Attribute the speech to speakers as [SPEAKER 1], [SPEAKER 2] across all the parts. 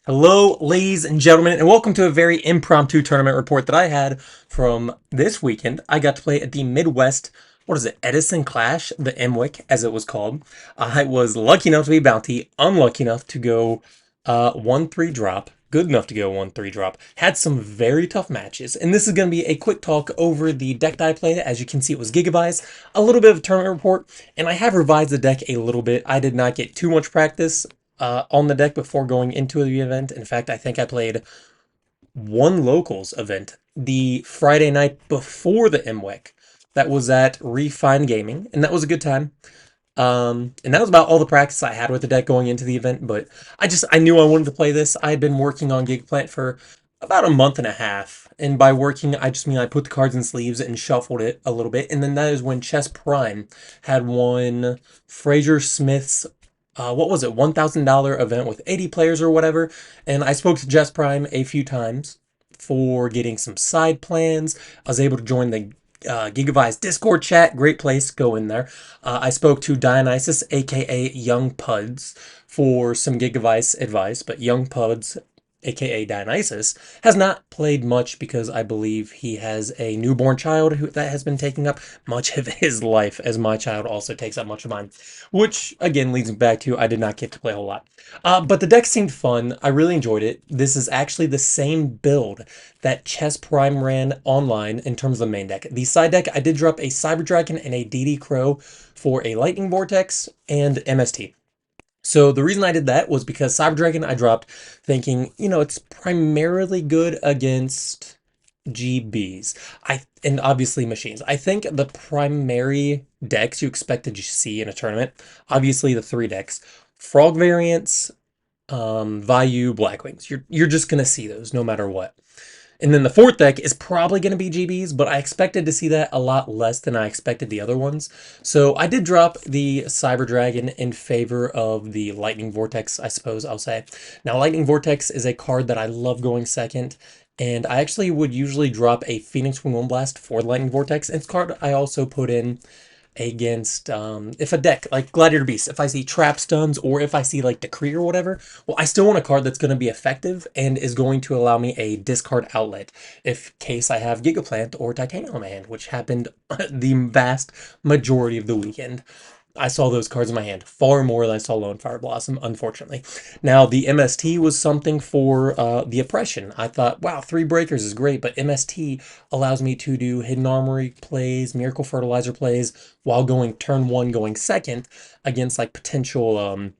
[SPEAKER 1] Hello, ladies and gentlemen, and welcome to a very impromptu tournament report that I had from this weekend. I got to play at the Midwest, what is it, Edison Clash, the Mwec, as it was called. I was lucky enough to be bounty, unlucky enough to go 1-3 drop, good enough to go 1-3 drop. Had some very tough matches, and this is going to be a quick talk over the deck that I played. As you can see, it was Gigabytes, a little bit of a tournament report, and I have revised the deck a little bit. I did not get too much practice on the deck before going into the event. In fact, I think I played one locals event the Friday night before the MWEC. That was at Refine Gaming, and that was a good time. And that was about all the practice I had with the deck going into the event, but I knew I wanted to play this. I had been working on Gigaplant for about a month and a half. And by working, I just mean I put the cards in sleeves and shuffled it a little bit. And then that is when Chess Prime had won Fraser Smith's what was it, $1,000 event with 80 players or whatever. And I spoke to Jess Prime a few times for getting some side plans. I was able to join the Gigabytes Discord chat. Great place, go in there. I spoke to Dionysus, aka Young Puds, for some Gigabytes advice, but Young Puds, aka Dionysus, has not played much because I believe he has a newborn child that has been taking up much of his life, as my child also takes up much of mine. Which, again, leads me back to I did not get to play a whole lot. But the deck seemed fun. I really enjoyed it. This is actually the same build that Chess Prime ran online in terms of the main deck. The side deck, I did drop a Cyber Dragon and a DD Crow for a Lightning Vortex and MST. So the reason I did that was because Cyber Dragon I dropped thinking, it's primarily good against GBs. And obviously machines. I think the primary decks you expected to see in a tournament, obviously the three decks, Frog variants, Vayu, Blackwings. You're just gonna see those no matter what. And then the fourth deck is probably going to be GBs, but I expected to see that a lot less than I expected the other ones. So I did drop the Cyber Dragon in favor of the Lightning Vortex, I suppose I'll say. Now, Lightning Vortex is a card that I love going second, and I actually would usually drop a Phoenix Wing Blast for the Lightning Vortex. And it's a card I also put in against if a deck like Gladiator Beast, if I see trap stuns or if I see like Decree or whatever, well, I still want a card that's going to be effective and is going to allow me a discard outlet if case I have Gigaplant or Titanium in my hand, which happened the vast majority of the weekend. I saw those cards in my hand far more than I saw Lone Fire Blossom, unfortunately. Now, the MST was something for the Oppression. I thought, wow, 3 breakers is great, but MST allows me to do Hidden Armory plays, Miracle Fertilizer plays, while going turn 1, going second, against like potential,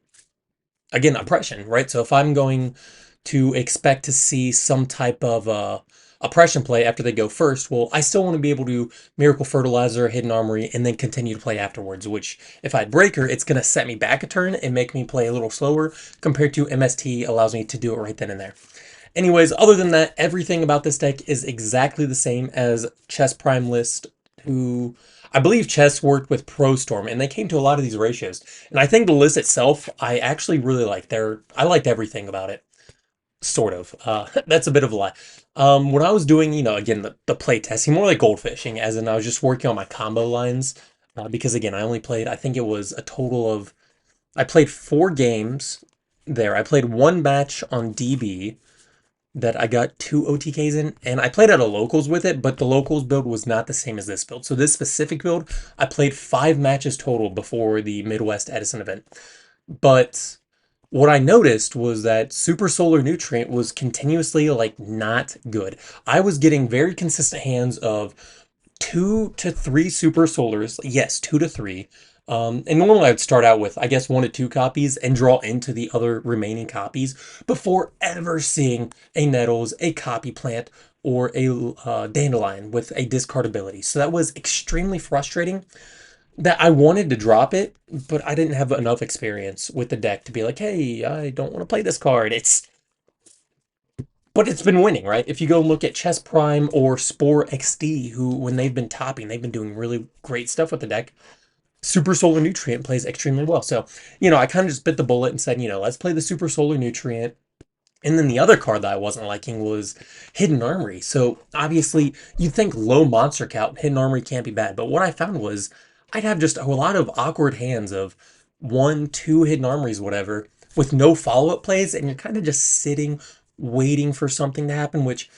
[SPEAKER 1] again, Oppression, right? So if I'm going to expect to see some type of oppression play after they go first, well, I still want to be able to Miracle Fertilizer, Hidden Armory, and then continue to play afterwards, which if I had Breaker, it's going to set me back a turn and make me play a little slower compared to MST allows me to do it right then and there. Anyways, other than that, everything about this deck is exactly the same as Chess Prime List, who I believe Chess worked with Pro Storm, and they came to a lot of these ratios. And I think the list itself, I actually really liked. I liked everything about it. Sort of. That's a bit of a lie. When I was doing, again, the play testing, more like goldfishing, as in I was just working on my combo lines, because again, I only played, I think it was a total of, I played 4 games there. I played 1 match on DB that I got 2 OTKs in, and I played at a locals with it, but the locals build was not the same as this build. So this specific build, I played 5 matches total before the Midwest Edison event. But what I noticed was that Super Solar Nutrient was continuously like not good. I was getting very consistent hands of 2 to 3 Super Solars. Yes, 2 to 3. And normally I'd start out with, I guess, 1 to 2 copies and draw into the other remaining copies before ever seeing a Nettles, a Copy Plant, or a Dandelion with a discard ability. So that was extremely frustrating that I wanted to drop it, but I didn't have enough experience with the deck to be like, hey, I don't want to play this card. But it's been winning, right? If you go look at Chess Prime or Spore XD, who, when they've been topping, they've been doing really great stuff with the deck. Super Solar Nutrient plays extremely well. So, I kind of just bit the bullet and said, let's play the Super Solar Nutrient. And then the other card that I wasn't liking was Hidden Armory. So obviously, you'd think low monster count, Hidden Armory can't be bad. But what I found was I'd have just a lot of awkward hands of 1, 2 Hidden Armories, whatever, with no follow-up plays, and you're kind of just sitting, waiting for something to happen, which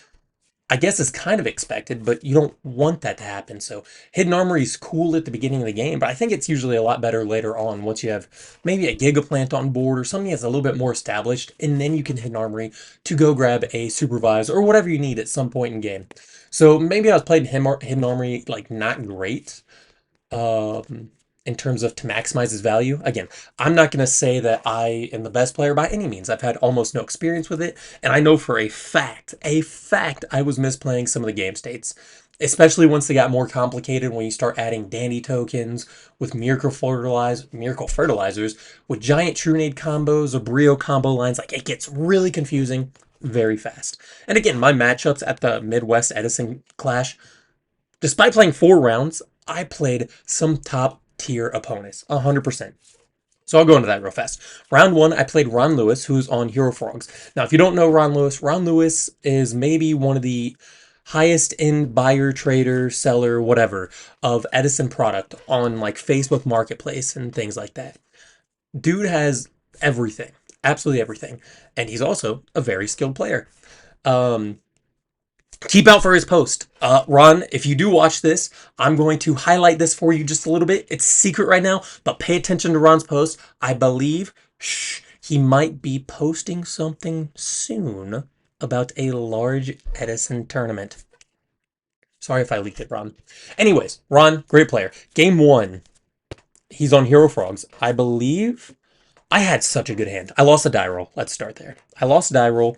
[SPEAKER 1] I guess is kind of expected, but you don't want that to happen. So Hidden Armory is cool at the beginning of the game, but I think it's usually a lot better later on once you have maybe a Gigaplant on board or something that's a little bit more established, and then you can Hidden Armory to go grab a Supervise or whatever you need at some point in game. So maybe I was playing Hidden Armory like not great, um, in terms of to maximize his value. Again, I'm not going to say that I am the best player by any means. I've had almost no experience with it, and I know for a fact, I was misplaying some of the game states, especially once they got more complicated when you start adding dandy tokens with miracle fertilizers, with giant Trunade combos or Brio combo lines. Like, it gets really confusing very fast. And again, my matchups at the Midwest Edison Clash, despite playing 4 rounds, I played some top tier opponents, 100%. So I'll go into that real fast. Round 1, I played Ron Lewis, who's on Hero Frogs. Now, if you don't know Ron Lewis is maybe one of the highest end buyer, trader, seller, whatever, of Edison product on like Facebook Marketplace and things like that. Dude has everything, absolutely everything. And he's also a very skilled player. Um, Keep out for his post. Ron, if you do watch this, I'm going to highlight this for you just a little bit. It's secret right now, but pay attention to Ron's post. I believe, he might be posting something soon about a large Edison tournament. Sorry if I leaked it, Ron. Anyways, Ron, great player. Game 1, he's on Hero Frogs. I believe I had such a good hand. I lost a die roll. Let's start there. I lost a die roll.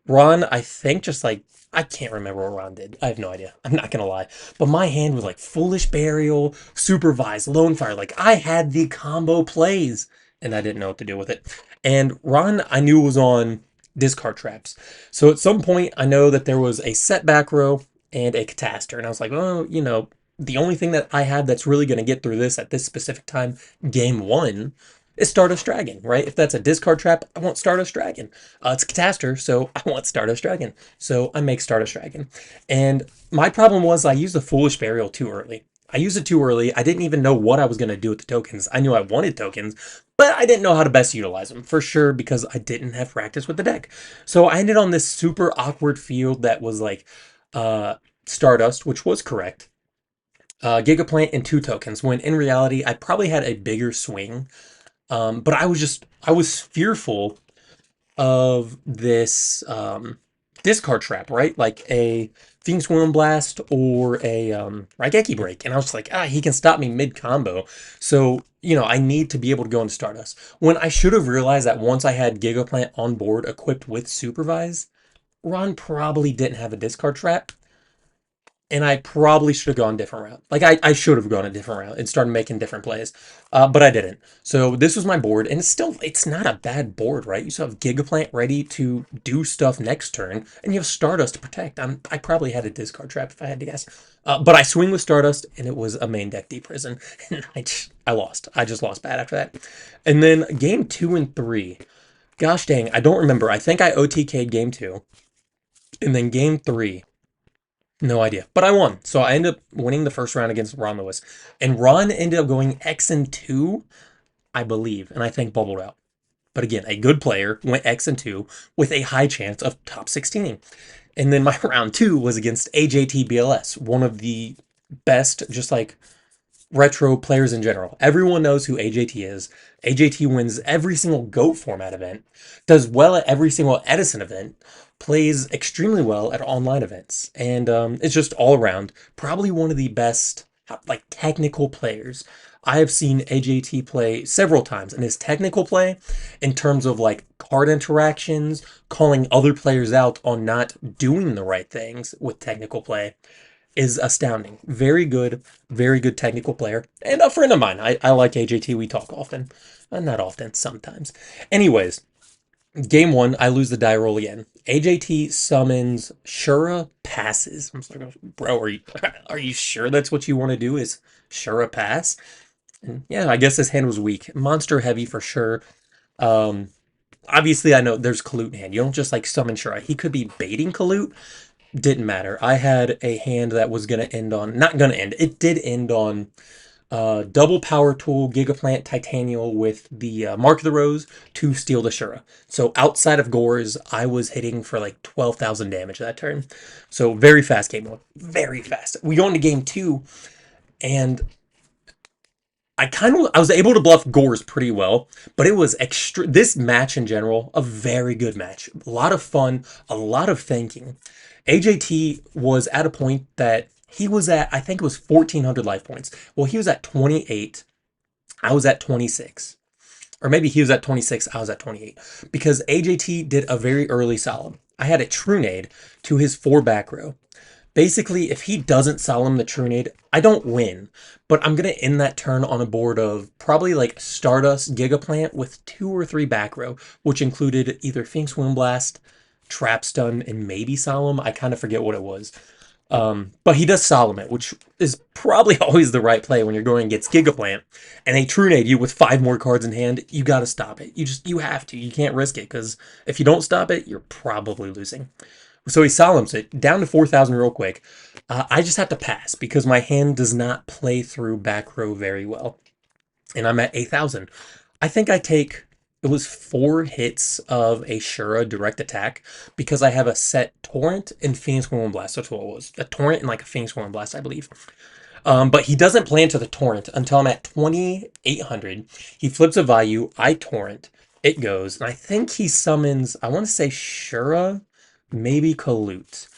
[SPEAKER 1] Ron, I think just like, I can't remember what Ron did. I have no idea. I'm not going to lie. But my hand was like Foolish Burial, Supervise, Lone Fire. Like, I had the combo plays, and I didn't know what to do with it. And Ron, I knew was on discard traps. So at some point, I know that there was a setback row and a Cataster. And I was like, oh, the only thing that I have that's really going to get through this at this specific time, game 1, is Stardust Dragon, right? If that's a discard trap, I want Stardust Dragon. It's Cataster, so I want Stardust Dragon. So I make Stardust Dragon. And my problem was I used the Foolish Burial too early. I used it too early. I didn't even know what I was going to do with the tokens. I knew I wanted tokens, but I didn't know how to best utilize them, for sure, because I didn't have practice with the deck. So I ended on this super awkward field that was like Stardust, which was correct. Gigaplant and 2 tokens, when in reality, I probably had a bigger swing. But I was fearful of this discard trap, right? Like a Phoenix Wind Blast or a Raigeki Break. And I was like, he can stop me mid-combo. So, I need to be able to go into Stardust. When I should have realized that once I had Gigaplant on board equipped with Supervise, Ron probably didn't have a discard trap. And I probably should have gone a different route. Like, I should have gone a different route and started making different plays. But I didn't. So this was my board, and it's not a bad board, right? You still have Gigaplant ready to do stuff next turn, and you have Stardust to protect. I probably had a discard trap if I had to guess. But I swing with Stardust, and it was a main deck deep prison. And I lost. I just lost bad after that. And then game 2 and 3. Gosh dang, I don't remember. I think I OTK'd game 2. And then game 3. No idea. But I won. So I ended up winning the first round against Ron Lewis. And Ron ended up going X and 2, I believe. And I think bubbled out. But again, a good player went X and 2 with a high chance of top 16. And then my round 2 was against AJT BLS, one of the best, just like retro players in general. Everyone knows who AJT is. AJT wins every single GOAT format event, does well at every single Edison event, plays extremely well at online events, and it's just all around probably one of the best like technical players. I have seen AJT play several times, and his technical play in terms of like card interactions, calling other players out on not doing the right things with technical play, is astounding. Very good technical player. And a friend of mine. I like AJT. We talk often. Not often, sometimes. Anyways, game 1, I lose the die roll again. AJT summons Shura passes. I'm like, bro, are you sure that's what you want to do is Shura pass? And yeah, I guess his hand was weak. Monster heavy for sure. Obviously, I know there's Kalut in hand. You don't just like summon Shura. He could be baiting Kalut. Didn't matter. I had a hand that was going to end on, not going to end, it did end on double power tool, Gigaplant, Titanial with the Mark of the Rose to steal the Shura. So outside of Gores, I was hitting for like 12,000 damage that turn. So very fast game one. Very fast. We go into game two, and I was able to bluff Gores pretty well, but it was extra. This match in general, a very good match. A lot of fun, a lot of thinking. AJT was at a point that he was at, I think it was 1,400 life points. Well, he was at 28. I was at 26. Or maybe he was at 26, I was at 28. Because AJT did a very early solemn. I had a Trunade to his 4 back row. Basically, if he doesn't solemn the Trunade, I don't win. But I'm going to end that turn on a board of probably like Stardust Gigaplant with 2 or 3 back row, which included either Phoenix Windblast, Trap Stun, and maybe Solemn. I kind of forget what it was. But he does Solemn it, which is probably always the right play when you're going against Gigaplant. And they Trunade you with 5 more cards in hand, you got to stop it. You have to. You can't risk it, because if you don't stop it, you're probably losing. So he solemns it down to 4,000 real quick. I just have to pass because my hand does not play through back row very well. And I'm at 8,000. I think I take, it was 4 hits of a Shura direct attack because I have a set Torrent and Phoenix Wind Blast. That's what it was. A Torrent and like a Phoenix Wind Blast, I believe. But he doesn't plan to the Torrent until I'm at 2,800. He flips a value, I Torrent, it goes, and I think he summons, I want to say Shura, maybe Kalute,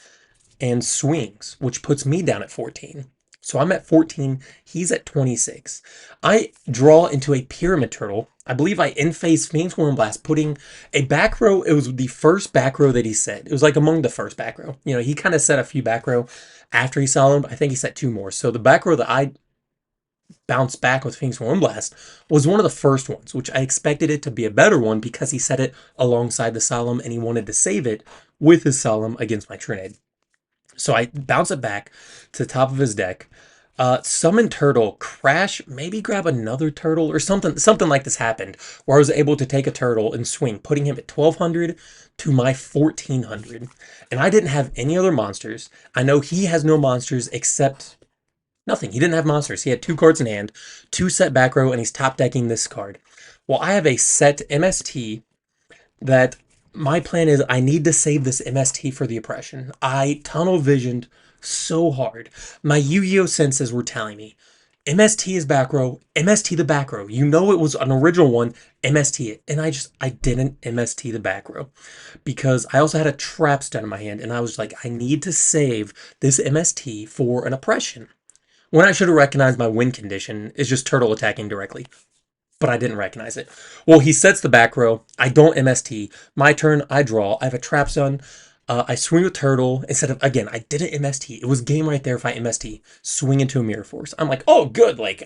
[SPEAKER 1] and swings, which puts me down at 14. So I'm at 14, he's at 26. I draw into a Pyramid Turtle. I believe I in-phase Phoenix Blast, putting a back row. It was the first back row that he set. It was like among the first back row. You know, he kind of set a few back row after he solemned. I think he set 2 more. So the back row that I bounced back with Phoenix Blast was one of the first ones, which I expected it to be a better one because he set it alongside the Solemn and he wanted to save it with his Solemn against my Trinade. So I bounce it back to the top of his deck. Summon Turtle, crash, maybe grab another turtle or something like this happened where I was able to take a turtle and swing, putting him at 1,200 to my 1,400. And I didn't have any other monsters. I know he has no monsters except nothing. He didn't have monsters. He had 2 cards in hand, 2 set back row, and he's top decking this card. Well, I have a set MST that my plan is I need to save this MST for the oppression. I tunnel visioned so hard. My Yu-Gi-Oh senses were telling me, MST is back row, MST the back row. You know it was an original one, MST it. And I didn't MST the back row because I also had a trap stun in my hand and I was like, I need to save this MST for an oppression. When I should have recognized my win condition is just turtle attacking directly. But I didn't recognize it. Well, he sets the back row. I don't MST. My turn, I draw. I have a trap stun. I swing with turtle instead of, again, I didn't MST. It was game right there if I MST. Swing into a mirror force. I'm like, oh, good. Like,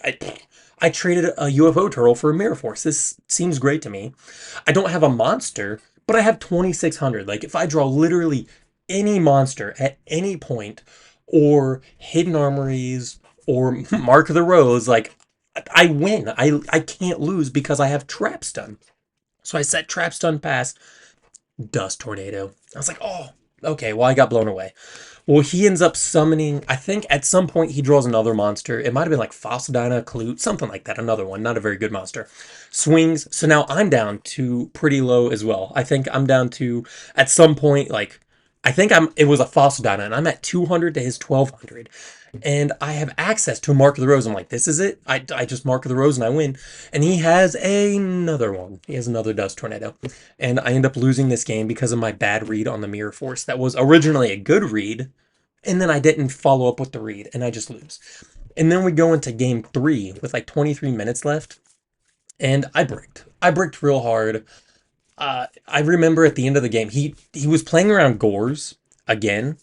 [SPEAKER 1] I traded a UFO turtle for a mirror force. This seems great to me. I don't have a monster, but I have 2,600. Like, if I draw literally any monster at any point, or hidden armories, or Mark of the Rose, like, I win. I can't lose because I have Trap Stun. So I set Trap Stun past Dust Tornado. I was like, oh, okay, well, I got blown away. Well, he ends up summoning, I think at some point he draws another monster. It might have been like Fossil Dyna, Kalute, something like that. Another one, not a very good monster. Swings. So now I'm down to pretty low as well. I think I'm down to, at some point, like, it was a Fossil Dyna, and I'm at 200 to his 1,200. And I have access to a Mark of the Rose. I'm like, this is it. I just Mark of the Rose and I win. And he has another one. He has another Dust Tornado. And I end up losing this game because of my bad read on the Mirror Force. That was originally a good read. And then I didn't follow up with the read. And I just lose. And then we go into game 3 with like 23 minutes left. And I bricked. I bricked real hard. I remember at the end of the game, he was playing around Gores again.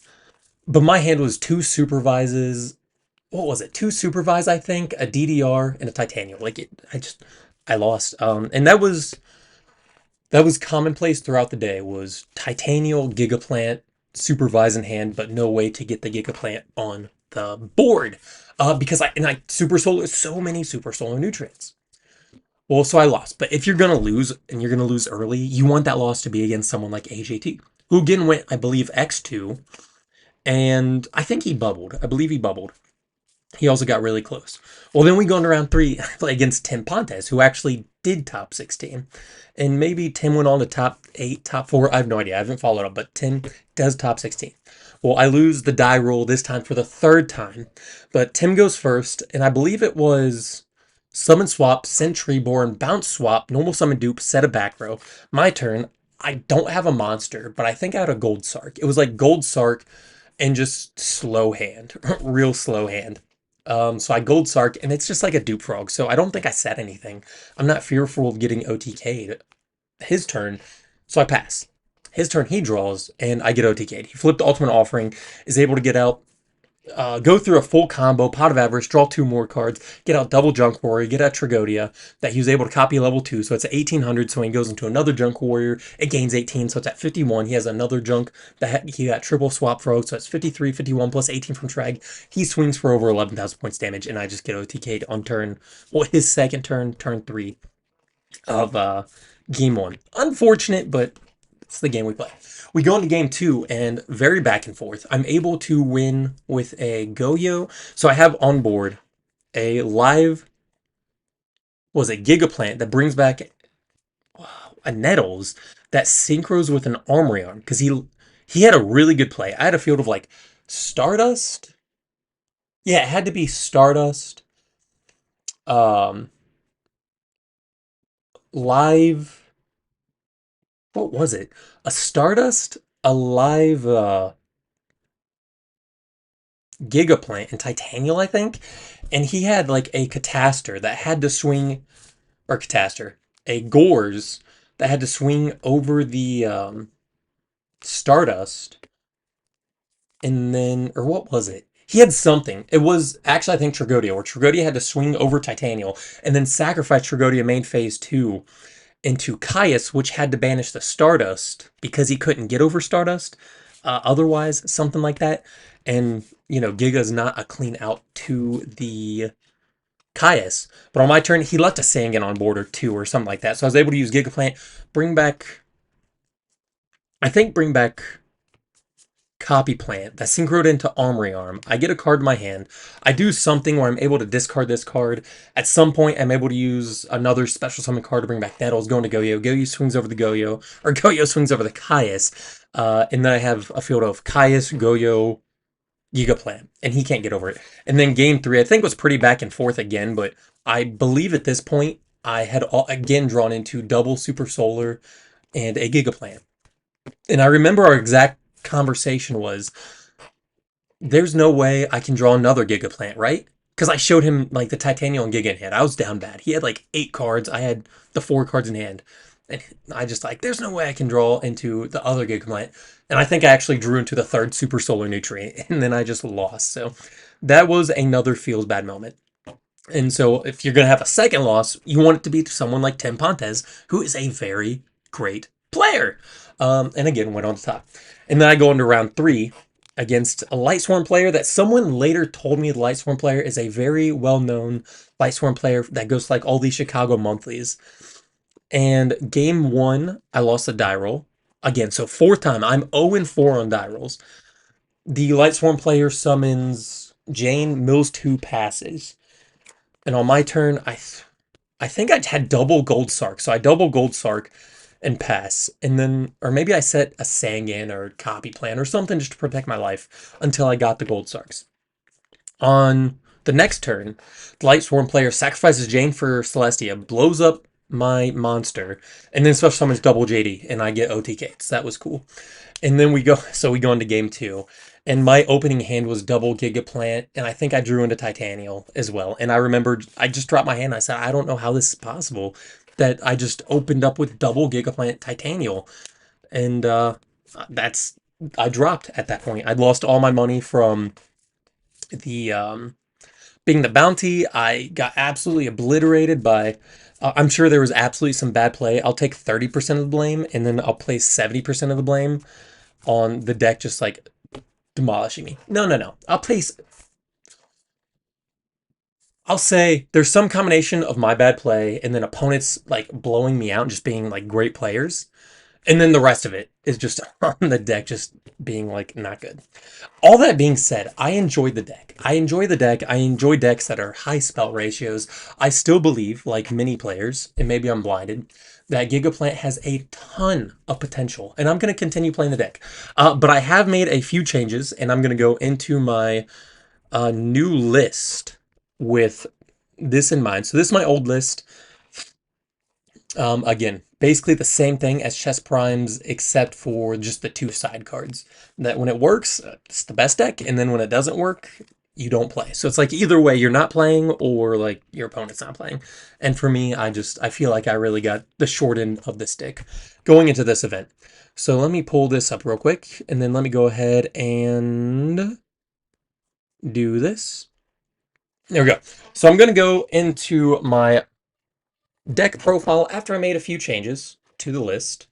[SPEAKER 1] But my hand was 2 supervises. What was it? 2 supervise, I think, a DDR, and a Titanium. Like I lost. And that was commonplace throughout the day. Was Titanial, Gigaplant, supervise in hand, but no way to get the Gigaplant on the board. Because I super solar so many super solar nutrients. Well, so I lost. But if you're gonna lose and you're gonna lose early, you want that loss to be against someone like AJT, who again went, I believe, X2. And I think he bubbled. I believe he bubbled. He also got really close. Well, then we go into round three, I play against Tim Pontes, who actually did top 16. And maybe Tim went on to top 8, top 4. I have no idea. I haven't followed up, but Tim does top 16. Well, I lose the die roll this time for the third time. But Tim goes first, and I believe it was summon swap, sentry born, bounce swap, normal summon dupe, set a back row. My turn. I don't have a monster, but I think I had a gold sark. It was like gold sark and just slow hand, real slow hand. So I gold sark, and it's just like a dupe frog. So I don't think I said anything. I'm not fearful of getting OTK'd. His turn, so I pass. His turn, he draws, and I get OTK'd. He flipped Ultimate Offering, is able to get out, go through a full combo, Pot of Avarice, draw 2 more cards, get out double Junk Warrior, get out Tragodia, that he was able to copy level 2, so it's at 1800, so when he goes into another Junk Warrior, it gains 18, so it's at 51. He has another Junk that he got triple swap frog, so it's 53, 51 plus 18 from Trag. He swings for over 11,000 points damage, and I just get OTK'd on turn, well, his second turn, turn 3 of game 1. Unfortunate, but it's the game we play. We go into game 2 and very back and forth. I'm able to win with a Goyo. So I have on board a live, was it Gigaplant that brings back a Nettles that synchros with an Armory Arm because he had a really good play. I had a field of like Stardust. Yeah, it had to be Stardust. Um, live. What was it? A Stardust, a live Gigaplant and Titanial, I think. And he had like a Cataster that had to swing, or Cataster, a Gores that had to swing over the Stardust. And then, or what was it? He had something. It was actually, I think, Tragodia, where Tragodia had to swing over Titanial and then sacrifice Tragodia main phase 2 into Caius, which had to banish the Stardust because he couldn't get over Stardust. Otherwise, something like that. And, Giga's not a clean out to the Caius. But on my turn, he left a Sangan on board or 2 or something like that. So I was able to use Gigaplant, bring back, I think bring back Copy Plant that synchroed into Armory Arm. I get a card in my hand. I do something where I'm able to discard this card. At some point, I'm able to use another special summon card to bring back Nettles, going to Goyo. Goyo swings over the Goyo, or Goyo swings over the Caius. And then I have a field of Caius, Goyo, Gigaplant, and he can't get over it. And then game 3, I think was pretty back and forth again, but I believe at this point, I had again drawn into double Super Solar and a Gigaplant. And I remember our exact conversation was, there's no way I can draw another Gigaplant, right? Because I showed him like the Titanial and Giga in hand. I was down bad. He had like 8 cards. I had the 4 cards in hand. And I just like, there's no way I can draw into the other Gigaplant. And I think I actually drew into the third Super Solar Nutrient. And then I just lost. So that was another feels bad moment. And so if you're going to have a second loss, you want it to be to someone like Tim Pontes, who is a very great player. And again, went on to top. And then I go into round 3 against a Lightsworn player that someone later told me the Lightsworn player is a very well-known Lightsworn player that goes to like all these Chicago monthlies. And game 1, I lost a die roll. Again, so 4th time, I'm 0-4 on die rolls. The Lightsworn player summons Jane, mills 2 passes. And on my turn, I think I had double Gold Sark. So I double Gold Sark and pass. And then, or maybe I set a Sangan or Copy Plan or something just to protect my life until I got the Gold Sarks. On the next turn, the Lightsworn player sacrifices Jane for Celestia, blows up my monster, and then special summons double JD, and I get OTK. So that was cool. And then we go into game 2. And my opening hand was double Gigaplant, and I think I drew into Titanial as well. And I remembered, I just dropped my hand, and I said, I don't know how this is possible, that I just opened up with double Gigaplant Titanial. And I dropped at that point. I'd lost all my money from the being the bounty. I got absolutely obliterated by, I'm sure there was absolutely some bad play. I'll take 30% of the blame, and then I'll place 70% of the blame on the deck just like demolishing me. No. I'll say there's some combination of my bad play and then opponents like blowing me out and just being like great players. And then the rest of it is just on the deck, just being like not good. All that being said, I enjoy the deck. I enjoy the deck. I enjoy decks that are high spell ratios. I still believe, like many players, and maybe I'm blinded, that Gigaplant has a ton of potential, and I'm going to continue playing the deck. But I have made a few changes, and I'm going to go into my new list with this in mind. So this is my old list. Again, basically the same thing as Chess Primes, except for just the two side cards. That when it works, it's the best deck, and then when it doesn't work, you don't play. So it's like either way, you're not playing or like your opponent's not playing. And for me, I feel like I really got the short end of the stick going into this event. So let me pull this up real quick, and then let me go ahead and do this. There we go. So I'm going to go into my deck profile after I made a few changes to the list.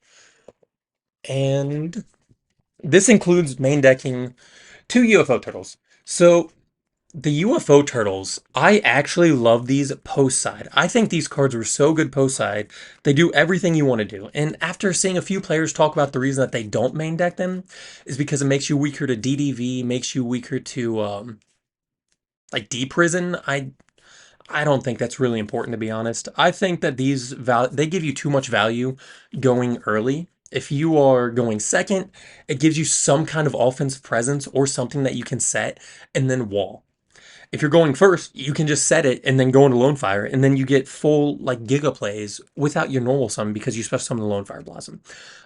[SPEAKER 1] And this includes main decking two UFO turtles. So the UFO turtles, I actually love these post side. I think these cards were so good post side. They do everything you want to do. And after seeing a few players talk about the reason that they don't main deck them is because it makes you weaker to DDV, makes you weaker to like D prison. I don't think that's really important, to be honest. I think that they give you too much value going early. If you are going second, it gives you some kind of offensive presence or something that you can set and then wall. If you're going first, you can just set it and then go into Lone Fire, and then you get full like Giga plays without your normal summon because you special summon the Lone Fire Blossom.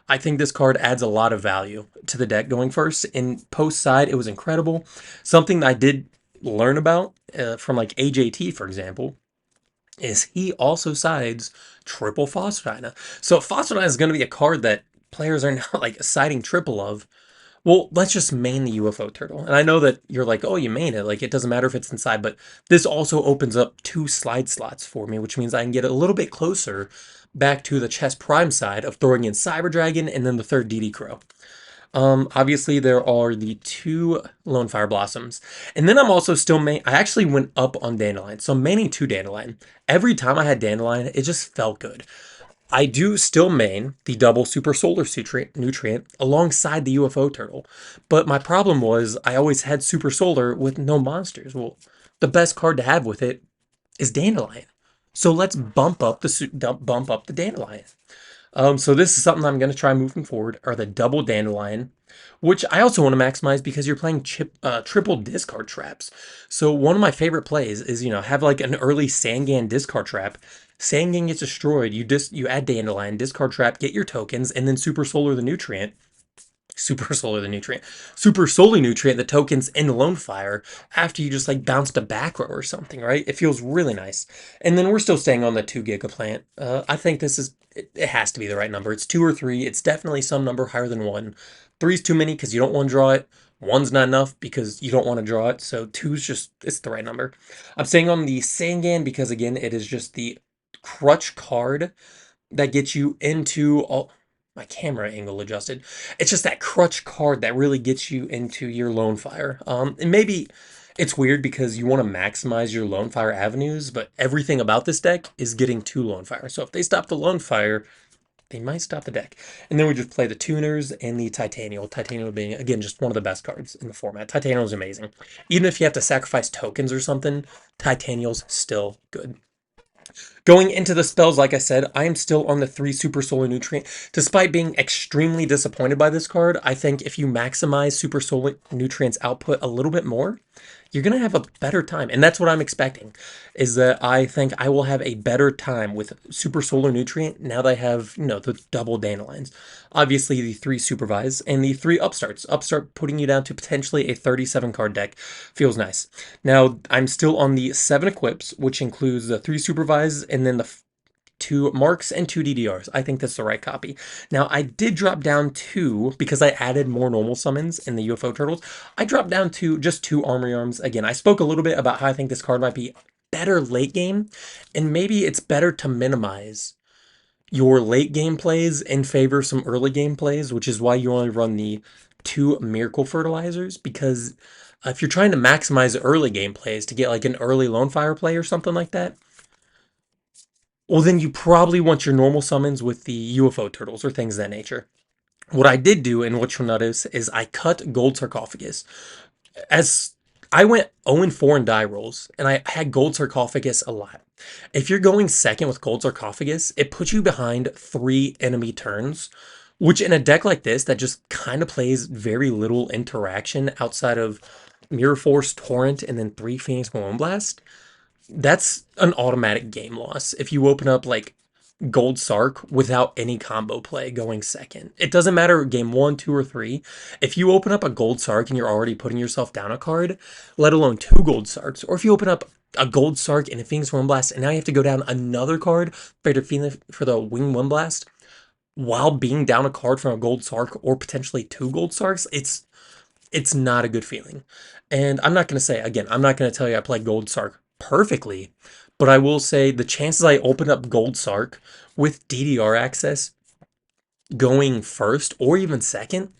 [SPEAKER 1] I think this card adds a lot of value to the deck going first. In post side, it was incredible. Something that I did learn about from like AJT, for example, is he also sides triple Phosphodina. So Phosphodina is going to be a card that players are now like siding triple of. Well, let's just main the UFO turtle. And I know that you're like, oh, you main it. Like, it doesn't matter if it's inside, but this also opens up two slide slots for me, which means I can get a little bit closer back to the Chess Prime side of throwing in Cyber Dragon and then the third DD Crow. Obviously there are the two Lone Fire Blossoms. And then I'm also still I actually went up on Dandelion. So I'm maining two Dandelion. Every time I had Dandelion, it just felt good. I do still main the double Super Solar Nutrient alongside the UFO Turtle. But my problem was I always had Super Solar with no monsters. Well, the best card to have with it is Dandelion. So let's bump up the Dandelion. So this is something I'm going to try moving forward, are the double Dandelion, which I also want to maximize because you're playing triple discard traps. So one of my favorite plays is, have like an early Sangan discard trap. Sangan gets destroyed, you add Dandelion, discard trap, get your tokens, and then Super Solar the Nutrient. Super Solar Nutrient, the tokens in Lone Fire after you just like bounced a back row or something, right? It feels really nice. And then we're still staying on the 2 Giga plant. I think it has to be the right number. It's 2 or 3. It's definitely some number higher than 1. 3's too many because you don't want to draw it. 1's not enough because you don't want to draw it. So 2's it's the right number. I'm staying on the Sangan because again, it is just the crutch card that gets you into all my camera angle adjusted. It's just that crutch card that really gets you into your Lone Fire. And maybe it's weird because you want to maximize your Lone Fire avenues, but everything about this deck is getting to Lone Fire. So if they stop the Lone Fire, they might stop the deck. And then we just play the Tuners and the Titanial. Titanial being, again, just one of the best cards in the format. Titanial is amazing. Even if you have to sacrifice tokens or something, Titanial's still good. Going into the spells, like I said, I am still on the 3 Super Solar Nutrient. Despite being extremely disappointed by this card, I think if you maximize Super Solar Nutrient's output a little bit more, you're going to have a better time. And that's what I'm expecting, is that I think I will have a better time with Super Solar Nutrient now that I have, the double Dandelions. Obviously, the 3 Supervise and the 3 Upstarts. Upstart putting you down to potentially a 37 card deck feels nice. Now, I'm still on the 7 Equips, which includes the 3 Supervise and then the 2 Marks and 2 DDRs. I think that's the right copy. Now, I did drop down 2 because I added more normal summons in the UFO Turtles. I dropped down to just 2 Armory Arms. Again, I spoke a little bit about how I think this card might be better late game, and maybe it's better to minimize your late game plays and favor some early game plays, which is why you only run the 2 Miracle Fertilizers, because if you're trying to maximize early game plays to get like an early Lone Fire play or something like that, Well, then you probably want your normal summons with the UFO turtles or things of that nature. What I did do, and what you'll notice, is I cut Gold Sarcophagus. As I went 0-4 in die rolls, and I had Gold Sarcophagus a lot. If you're going second with Gold Sarcophagus, it puts you behind 3 enemy turns, which in a deck like this that just kind of plays very little interaction outside of Mirror Force, Torrent, and then 3 Phoenix Moonblast, that's an automatic game loss. If you open up like Gold Sark without any combo play going second. It doesn't matter game 1, 2, or 3. If you open up a Gold Sark and you're already putting yourself down a card, let alone 2 Gold Sarks, or if you open up a Gold Sark and a Phoenix Windblast and now you have to go down another card for the Wing Windblast while being down a card from a Gold Sark or potentially 2 Gold Sarks, it's not a good feeling. And I'm not going to say, again, I'm not going to tell you I play Gold Sark perfectly, but I will say the chances I open up Gold Sark with DDR access going first or even second,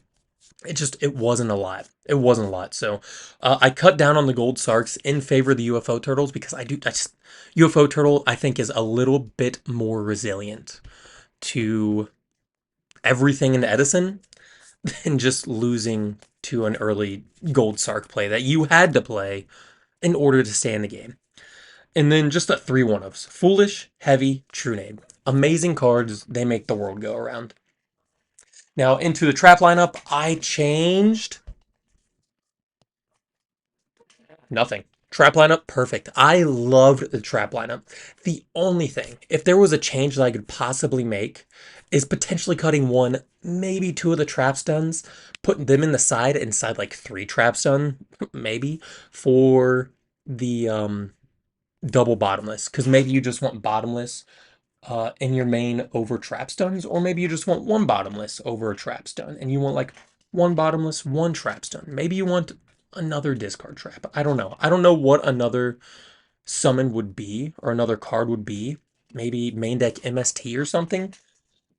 [SPEAKER 1] it wasn't a lot. It wasn't a lot. So I cut down on the Gold Sarks in favor of the UFO Turtles because UFO Turtle I think is a little bit more resilient to everything in Edison than just losing to an early Gold Sark play that you had to play in order to stay in the game. And then just the 3 1-ofs. Foolish, Heavy, True Name. Amazing cards. They make the world go around. Now into the trap lineup, I changed nothing. Trap lineup, perfect. I loved the trap lineup. The only thing, if there was a change that I could possibly make, is potentially cutting 1, maybe 2 of the trap stuns, putting them in the side inside like 3 trap stun, maybe, for the double bottomless. Because maybe you just want bottomless in your main over trap stuns, or maybe you just want 1 bottomless over a trap stun, and you want like 1 bottomless, 1 trap stun. Maybe you want another discard trap. I don't know. I don't know what another summon would be, or another card would be. Maybe main deck MST or something.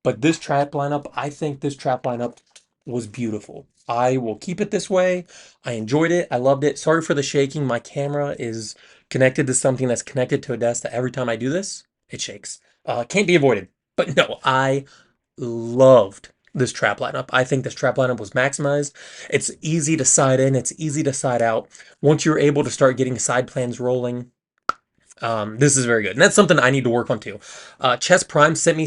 [SPEAKER 1] But this trap lineup, I think this trap lineup was beautiful. I will keep it this way. I enjoyed it. I loved it. Sorry for the shaking. My camera is connected to something that's connected to a desk that every time I do this, it shakes. Can't be avoided. But no, I loved this trap lineup. I think this trap lineup was maximized. It's easy to side in. It's easy to side out. Once you're able to start getting side plans rolling, this is very good. And that's something I need to work on too. Chess Prime sent me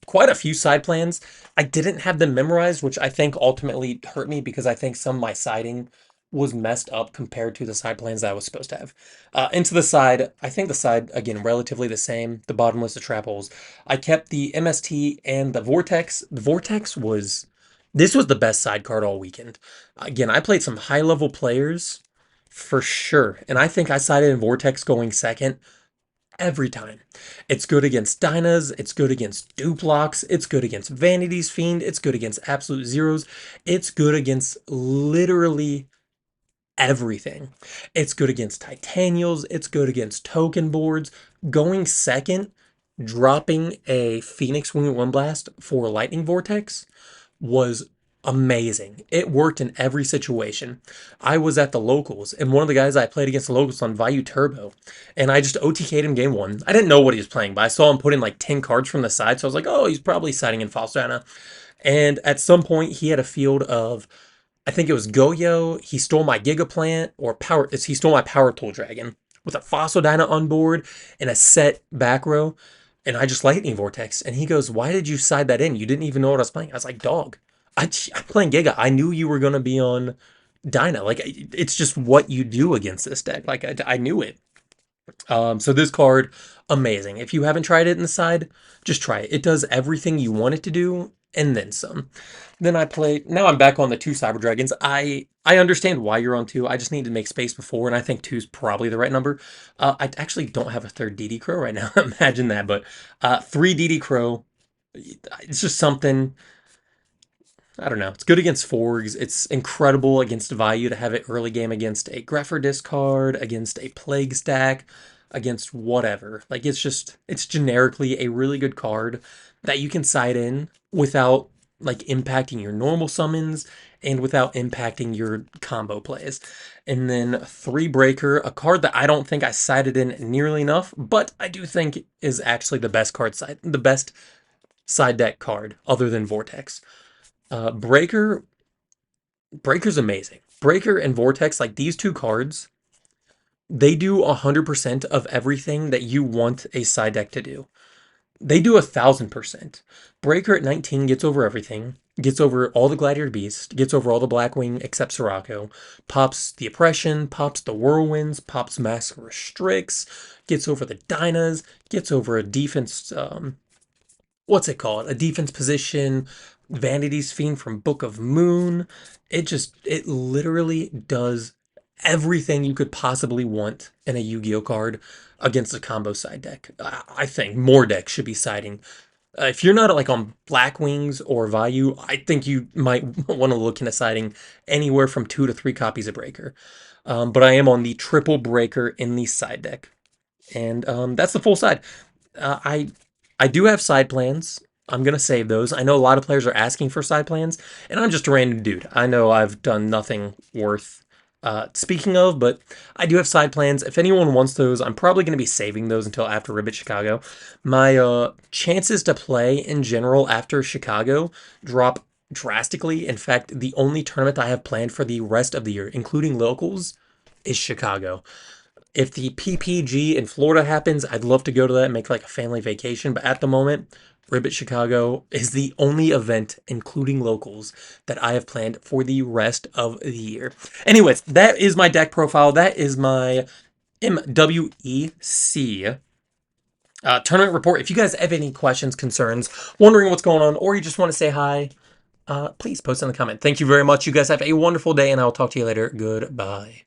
[SPEAKER 1] quite a few side plans. I didn't have them memorized, which I think ultimately hurt me because I think some of my siding was messed up compared to the side plans that I was supposed to have. Into the side, I think the side, again, relatively the same. The bottom was the trap holes. I kept the MST and the Vortex. The Vortex this was the best side card all weekend. Again, I played some high level players for sure. And I think I sided in Vortex going second every time. It's good against Dynas, it's good against Duplox, it's good against Vanity's Fiend, it's good against Absolute Zeros, it's good against literally everything. It's good against Titanials, it's good against token boards. Going second, dropping a Phoenix Wing One Blast for Lightning Vortex was amazing. It worked in every situation. I was at the locals, and one of the guys I played against the locals on Vayu Turbo, and I just OTK'd him game 1. I didn't know what he was playing, but I saw him put in like 10 cards from the side, so I was like, oh, he's probably siding in Falstana. And at some point, he had a field of, I think it was Goyo, he stole my Giga Plant, or he stole my Power Tool Dragon with a Fossil on board and a set back row. And I just Lightning Vortex. And he goes, why did you side that in? You didn't even know what I was playing. I was like, dog, I'm playing Giga. I knew you were going to be on Dyna. Like, it's just what you do against this deck. Like, I knew it. So this card, amazing. If you haven't tried it in the side, just try it. It does everything you want it to do, and then some. Then now I'm back on the 2 Cyber Dragons. I understand why you're on 2. I just need to make space before, and I think 2 is probably the right number. I actually don't have a 3rd DD Crow right now. Imagine that, but 3 DD Crow, it's just something. I don't know. It's good against Forgs. It's incredible against Vayu to have it early game against a Greffer discard, against a Plague stack, against whatever. It's generically a really good card that you can side in without like impacting your normal summons and without impacting your combo plays. And then 3 Breaker, a card that I don't think I sided in nearly enough, but I do think is actually the best side deck card other than Vortex. Breaker, Breaker's amazing. Breaker and Vortex, like these two cards, they do 100% of everything that you want a side deck to do. They do 1,000%. Breaker at 19 gets over everything, gets over all the Gladiator Beast, gets over all the Blackwing except Sirocco, pops the Oppression, pops the Whirlwinds, pops Mask Restricts, gets over the Dynas, gets over a defense, what's it called? A defense position, Vanity's Fiend from Book of Moon. It literally does everything you could possibly want in a Yu-Gi-Oh card against a combo side deck. I think more decks should be siding. If you're not like on Black Wings or Vayu, I think you might want to look into siding anywhere from 2 to 3 copies of Breaker. But I am on the triple Breaker in the side deck. And that's the full side. I do have side plans. I'm gonna save those. I know a lot of players are asking for side plans, and I'm just a random dude. I know I've done nothing worth speaking of, but I do have side plans. If anyone wants those, I'm probably going to be saving those until after Ribbit Chicago. My chances to play in general after Chicago drop drastically. In fact, the only tournament I have planned for the rest of the year, including locals, is Chicago. If the PPG in Florida happens, I'd love to go to that and make like a family vacation. But at the moment, Ribbit Chicago is the only event, including locals, that I have planned for the rest of the year. Anyways, that is my deck profile. That is my MWEC tournament report. If you guys have any questions, concerns, wondering what's going on, or you just want to say hi, please post in the comment. Thank you very much. You guys have a wonderful day, and I will talk to you later. Goodbye.